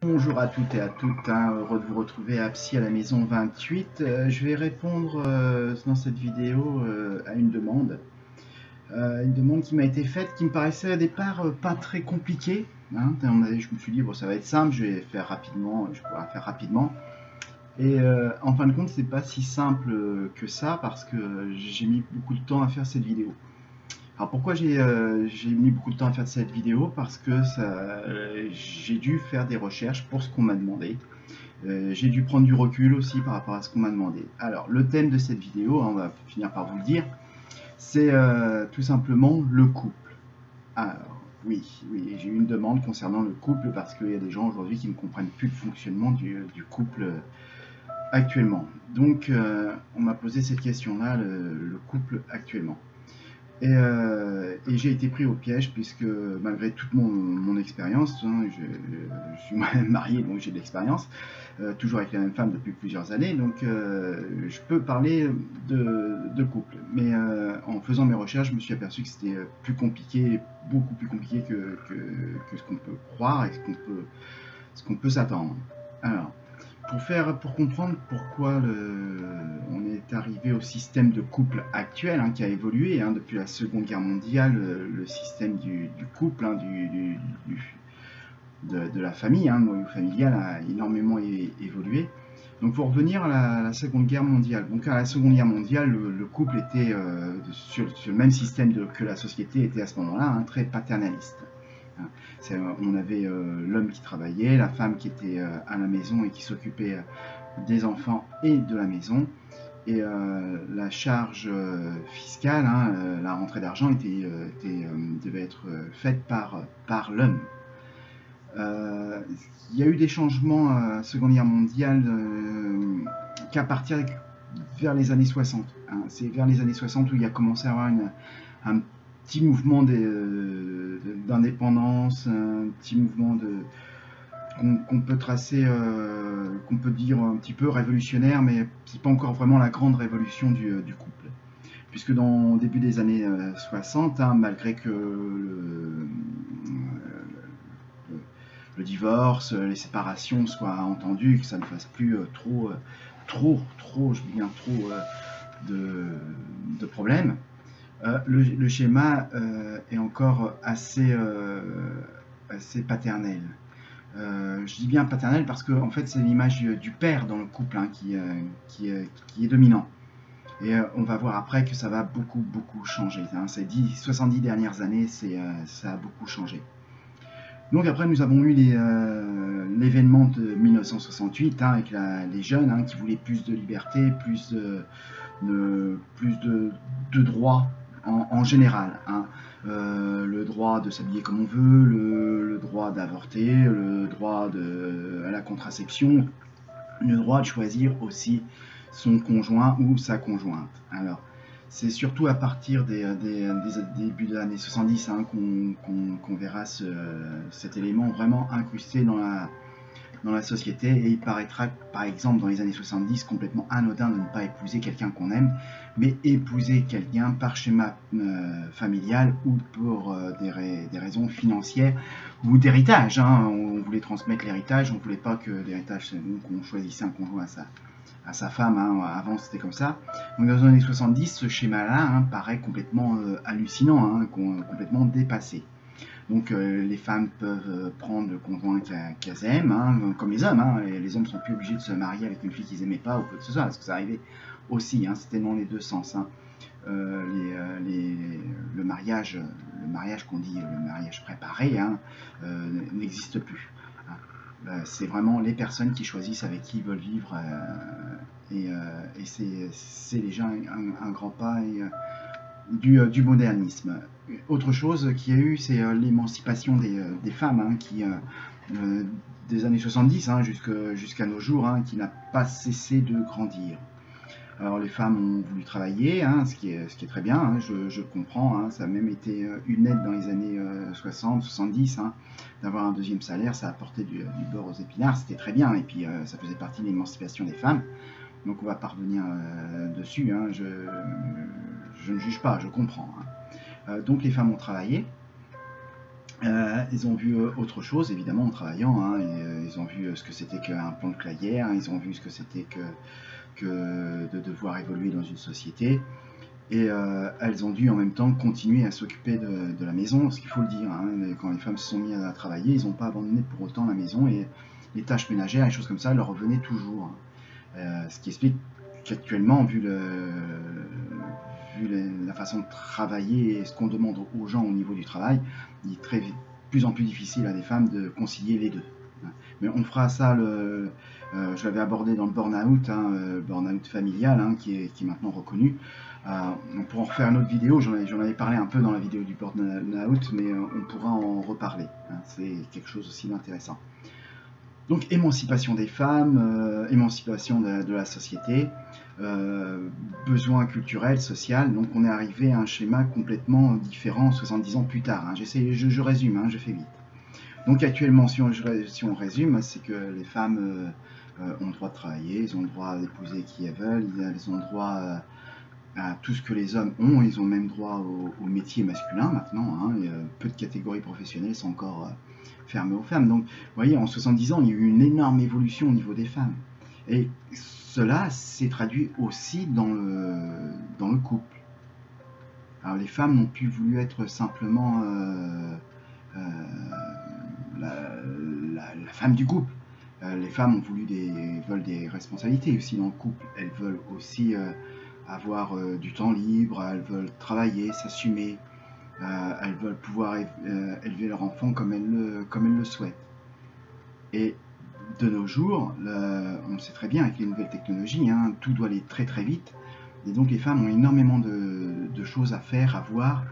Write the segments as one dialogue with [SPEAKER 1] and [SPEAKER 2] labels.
[SPEAKER 1] Bonjour à toutes et à toutes, heureux de vous retrouver à Psy à la maison 28. Je vais répondre dans cette vidéo à une demande. Une demande qui m'a été faite, qui me paraissait au départ pas très compliquée. Je me suis dit, bon, ça va être simple, je vais faire rapidement, je pourrai faire rapidement. Et en fin de compte, c'est pas si simple que ça parce que j'ai mis beaucoup de temps à faire cette vidéo. Alors pourquoi j'ai mis beaucoup de temps à faire cette vidéo? Parce que j'ai dû faire des recherches pour ce qu'on m'a demandé. J'ai dû prendre du recul aussi par rapport à ce qu'on m'a demandé. Alors le thème de cette vidéo, on va finir par vous le dire, c'est tout simplement le couple. Alors oui, j'ai eu une demande concernant le couple parce qu'il y a des gens aujourd'hui qui ne comprennent plus le fonctionnement du couple actuellement. Donc on m'a posé cette question-là, le couple actuellement. Et j'ai été pris au piège puisque malgré toute mon expérience, je suis moi-même marié donc j'ai de l'expérience, toujours avec la même femme depuis plusieurs années, donc je peux parler de couple. Mais en faisant mes recherches, je me suis aperçu que c'était plus compliqué, beaucoup plus compliqué que ce qu'on peut croire et ce qu'on peut s'attendre. Alors, pour comprendre pourquoi on est arrivé au système de couple actuel qui a évolué depuis la Seconde Guerre mondiale, le système du couple, de la famille, le noyau familial a énormément évolué. Donc pour revenir à la Seconde Guerre mondiale. Donc à la Seconde Guerre mondiale, le couple était sur le même système que la société était à ce moment-là, très paternaliste. On avait l'homme qui travaillait, la femme qui était à la maison et qui s'occupait des enfants et de la maison. Et la charge fiscale, la rentrée d'argent devait être faite par l'homme. Il y a eu des changements à la Seconde Guerre mondiale qu'à partir vers les années 60. C'est vers les années 60 où il y a commencé à avoir un petit mouvement d'indépendance, un petit mouvement qu'on peut tracer, qu'on peut dire un petit peu révolutionnaire, mais c'est pas encore vraiment la grande révolution du couple. Puisque au début des années 60, malgré que le divorce, les séparations soient entendues, que ça ne fasse plus je dis bien trop de problèmes, le schéma est encore assez paternel. Je dis bien paternel parce que en fait c'est l'image du père dans le couple qui est dominant. Et on va voir après que ça va beaucoup changer. Ces 70 dernières années, ça a beaucoup changé. Donc après nous avons eu l'événement de 1968 avec les jeunes qui voulaient plus de liberté, plus de droits en général. Le droit de s'habiller comme on veut, le droit d'avorter, le droit à la contraception, le droit de choisir aussi son conjoint ou sa conjointe. Alors, c'est surtout à partir des débuts des années 70 qu'on verra cet élément vraiment incrusté dans la société, et il paraîtra par exemple dans les années 70 complètement anodin de ne pas épouser quelqu'un qu'on aime, mais épouser quelqu'un par schéma familial ou pour des raisons financières ou d'héritage. On voulait transmettre l'héritage, on ne voulait pas que l'héritage, qu'on choisissait un conjoint à sa femme, avant c'était comme ça. Donc dans les années 70, ce schéma-là paraît complètement hallucinant, complètement dépassé. Donc les femmes peuvent prendre le conjoint qu'elles aiment, comme les hommes. Les hommes ne sont plus obligés de se marier avec une fille qu'ils n'aimaient pas ou quoi que ce soit, parce que ça arrivait aussi, c'était dans les deux sens. Le mariage qu'on dit le mariage préparé n'existe plus. C'est vraiment les personnes qui choisissent avec qui ils veulent vivre, et c'est déjà un grand pas du modernisme. Autre chose qu'il y a eu, c'est l'émancipation des femmes, des années 70 jusqu'à nos jours, qui n'a pas cessé de grandir. Alors les femmes ont voulu travailler, ce qui est très bien, je comprends, ça a même été une aide dans les années 60, 70, d'avoir un deuxième salaire, ça apportait du beurre aux épinards, c'était très bien, et puis ça faisait partie de l'émancipation des femmes. Donc on va pas revenir dessus, je ne juge pas, je comprends. Donc les femmes ont travaillé, ils ont vu autre chose évidemment en travaillant, ils ont vu ce que c'était qu'un plan de clairière, hein, ils ont vu ce que c'était que de devoir évoluer dans une société. Et elles ont dû en même temps continuer à s'occuper de la maison, ce qu'il faut le dire, hein, quand les femmes se sont mises à travailler, ils n'ont pas abandonné pour autant la maison, et les tâches ménagères, les choses comme ça, leur revenaient toujours. Ce qui explique qu'actuellement, vu la façon de travailler et ce qu'on demande aux gens au niveau du travail, il est de plus en plus difficile à des femmes de concilier les deux. Mais on fera ça, je l'avais abordé dans le burn-out, hein, burn-out familial, hein, qui est maintenant reconnu. On pourra en refaire une autre vidéo, j'en avais parlé un peu dans la vidéo du burn-out, mais on pourra en reparler. Hein, c'est quelque chose aussi d'intéressant. Donc émancipation des femmes, émancipation de la société, besoin culturel, social, donc on est arrivé à un schéma complètement différent 70 ans plus tard. Hein. Je résume, hein, je fais vite. Donc actuellement, si on résume, c'est que les femmes ont le droit de travailler, elles ont le droit d'épouser qui elles veulent, elles ont le droit à tout ce que les hommes ont, ils ont même droit au métier masculin maintenant, hein, et, peu de catégories professionnelles sont encore fermées aux femmes. Donc vous voyez, en 70 ans, il y a eu une énorme évolution au niveau des femmes. Et cela s'est traduit aussi dans le couple. Alors les femmes n'ont plus voulu être simplement la femme du couple. Les femmes veulent des responsabilités aussi dans le couple. Elles veulent aussi avoir du temps libre, elles veulent travailler, s'assumer, elles veulent pouvoir élever leur enfant comme elles le souhaitent. Et de nos jours, on le sait très bien avec les nouvelles technologies, hein, tout doit aller très très vite, et donc les femmes ont énormément de choses à faire, à voir,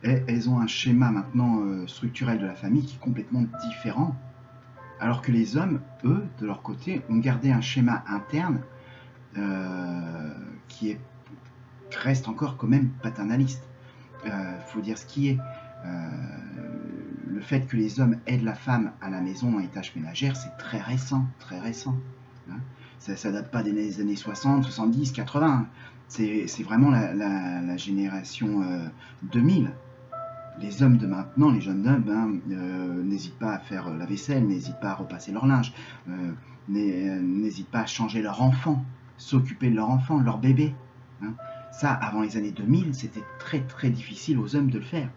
[SPEAKER 1] et elles ont un schéma maintenant structurel de la famille qui est complètement différent, alors que les hommes, eux, de leur côté, ont gardé un schéma interne qui reste encore quand même paternaliste. Faut dire ce qui est. Le fait que les hommes aident la femme à la maison dans les tâches ménagères, c'est très récent, très récent. Hein. Ça date pas des années 60, 70, 80. C'est vraiment la génération 2000. Les hommes de maintenant, les jeunes hommes, hein, n'hésitent pas à faire la vaisselle, n'hésitent pas à repasser leur linge, n'hésitent pas à changer leur enfant, s'occuper de leur enfant, de leur bébé. Hein. Ça, avant les années 2000, c'était très très difficile aux hommes de le faire.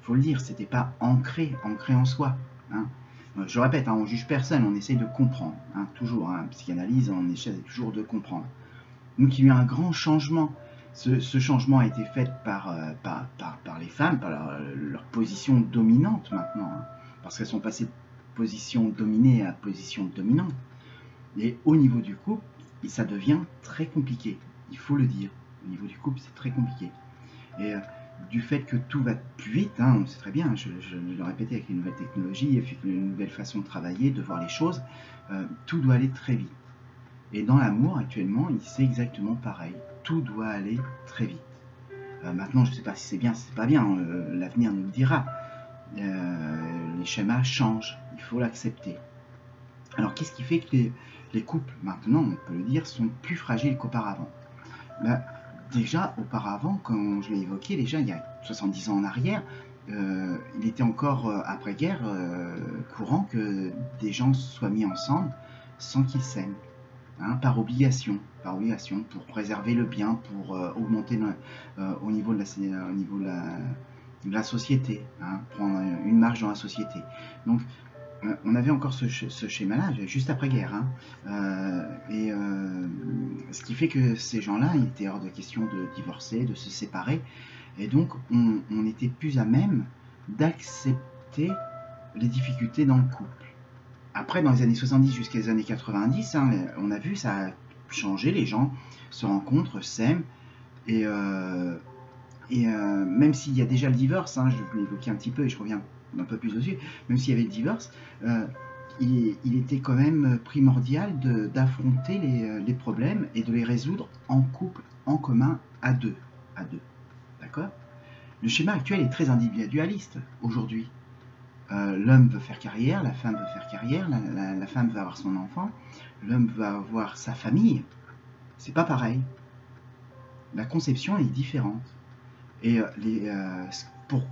[SPEAKER 1] Faut le dire, c'était pas ancré en soi. Hein. Je répète, hein, on juge personne, on essaye de comprendre. Hein, toujours, hein, psychanalyse, on essaie toujours de comprendre. Donc il y a eu un grand changement. Ce changement a été fait par les femmes, par leur position dominante maintenant, hein, parce qu'elles sont passées de position dominée à position dominante. Et au niveau du couple, ça devient très compliqué, il faut le dire. Au niveau du couple, c'est très compliqué. Et du fait que tout va plus vite, hein, on le sait très bien, je le répétais avec les nouvelles technologies, avec les nouvelles façons de travailler, de voir les choses, tout doit aller très vite. Et dans l'amour, actuellement, c'est exactement pareil. Tout doit aller très vite. Maintenant, je ne sais pas si c'est bien, si c'est pas bien, l'avenir nous le dira. Les schémas changent, il faut l'accepter. Alors, qu'est-ce qui fait que les couples, maintenant, on peut le dire, sont plus fragiles qu'auparavant? Déjà, auparavant, comme je l'ai évoqué, déjà il y a 70 ans en arrière, il était encore après-guerre courant que des gens soient mis ensemble sans qu'ils s'aiment, hein, par obligation, pour préserver le bien, pour augmenter au niveau de la société, hein, prendre une marge dans la société. Donc, on avait encore ce schéma-là, juste après-guerre. Hein. Ce qui fait que ces gens-là, il était hors de question de divorcer, de se séparer. Et donc, on était plus à même d'accepter les difficultés dans le couple. Après, dans les années 70 jusqu'à les années 90, hein, on a vu, ça a changé, les gens se rencontrent, s'aiment. Et même s'il y a déjà le divorce, hein, je l'ai évoqué un petit peu et je reviens un peu plus dessus, même s'il y avait le divorce, il était quand même primordial d'affronter les problèmes et de les résoudre en couple, en commun, à deux. D'accord? Le schéma actuel est très individualiste aujourd'hui. L'homme veut faire carrière, la femme veut faire carrière, la femme veut avoir son enfant, l'homme veut avoir sa famille. C'est pas pareil. La conception est différente. Et pour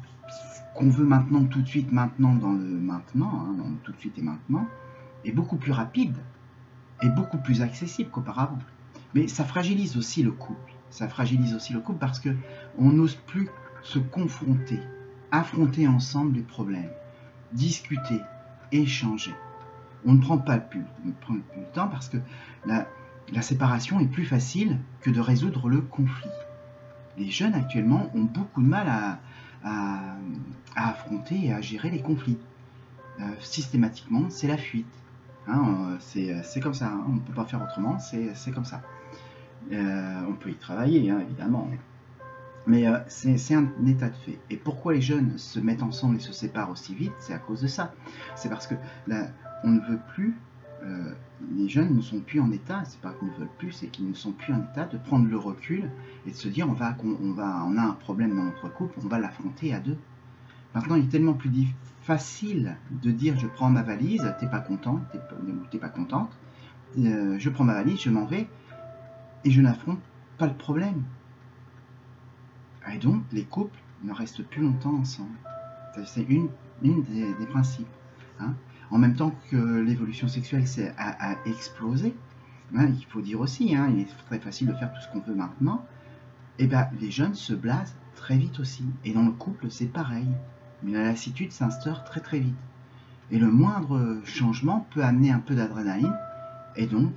[SPEAKER 1] qu'on veut maintenant, tout de suite, maintenant, dans le maintenant, hein, dans le tout de suite et maintenant, est beaucoup plus rapide et beaucoup plus accessible qu'auparavant. Mais ça fragilise aussi le couple. Ça fragilise aussi le couple parce qu'on n'ose plus se confronter, affronter ensemble les problèmes, discuter, échanger. On ne prend pas plus le temps parce que la séparation est plus facile que de résoudre le conflit. Les jeunes actuellement ont beaucoup de mal à affronter et à gérer les conflits. Systématiquement, c'est la fuite. Hein, c'est comme ça, hein, on ne peut pas faire autrement, c'est comme ça. On peut y travailler, hein, évidemment. Mais c'est un état de fait. Et pourquoi les jeunes se mettent ensemble et se séparent aussi vite? C'est à cause de ça. C'est parce que on ne veut plus, les jeunes ne sont plus en état, c'est pas qu'ils ne veulent plus, c'est qu'ils ne sont plus en état de prendre le recul et de se dire on a un problème dans notre couple, on va l'affronter à deux. Maintenant, il est tellement plus facile de dire je prends ma valise, t'es pas content, t'es pas contente, je prends ma valise, je m'en vais et je n'affronte pas le problème. Et donc, les couples ne restent plus longtemps ensemble. C'est une des principes. Hein. En même temps que l'évolution sexuelle a explosé, hein, il faut dire aussi, hein, il est très facile de faire tout ce qu'on veut maintenant, et ben, les jeunes se blasent très vite aussi. Et dans le couple, c'est pareil. La lassitude s'instaure très très vite. Et le moindre changement peut amener un peu d'adrénaline, et donc,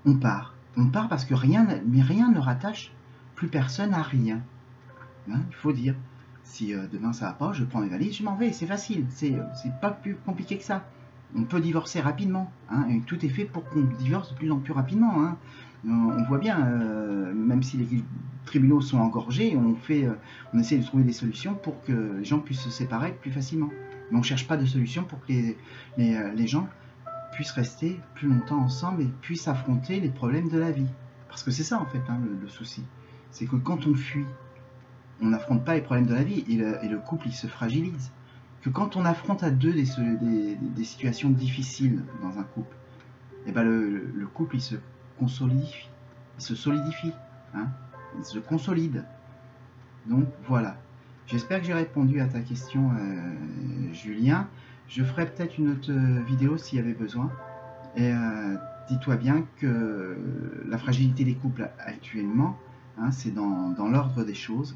[SPEAKER 1] on part. On part parce que rien ne rattache plus personne à rien. Hein, il faut dire, si demain ça va pas, je prends mes valises, je m'en vais, c'est facile, c'est pas plus compliqué que ça. On peut divorcer rapidement, hein, et tout est fait pour qu'on divorce de plus en plus rapidement. Hein. On voit bien, même si les tribunaux sont engorgés, on essaie de trouver des solutions pour que les gens puissent se séparer plus facilement. Mais on ne cherche pas de solution pour que les gens puissent rester plus longtemps ensemble et puissent affronter les problèmes de la vie. Parce que c'est ça en fait, hein, le souci. C'est que quand on fuit, on n'affronte pas les problèmes de la vie et le couple il se fragilise. Que quand on affronte à deux des situations difficiles dans un couple, et ben le couple il se consolidifie, hein, il se consolide. Donc voilà. J'espère que j'ai répondu à ta question, Julien. Je ferai peut-être une autre vidéo s'il y avait besoin. Et dis-toi bien que la fragilité des couples actuellement, hein, c'est dans l'ordre des choses.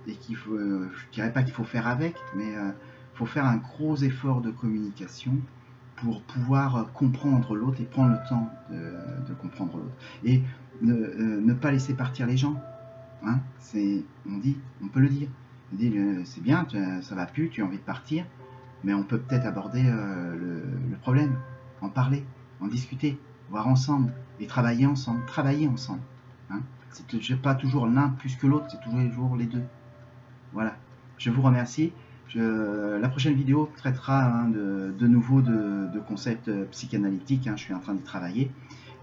[SPEAKER 1] Et qu'il faut, je dirais pas qu'il faut faire avec, mais il faut faire un gros effort de communication pour pouvoir comprendre l'autre et prendre le temps de comprendre l'autre. Et ne pas laisser partir les gens. Hein, on peut le dire. On dit, c'est bien, ça va plus, tu as envie de partir, mais on peut peut-être aborder le problème, en parler, en discuter, voir ensemble, et travailler ensemble. Hein. C'est pas toujours l'un plus que l'autre, c'est toujours les deux. Voilà, je vous remercie. La prochaine vidéo traitera, hein, de nouveau de concepts psychanalytiques. Hein, je suis en train d'y travailler.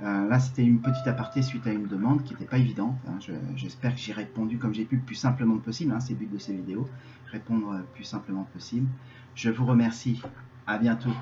[SPEAKER 1] Là, c'était une petite aparté suite à une demande qui n'était pas évidente. Hein, j'espère que j'ai répondu comme j'ai pu le plus simplement possible. Hein, c'est le but de ces vidéos, répondre le plus simplement possible. Je vous remercie. À bientôt.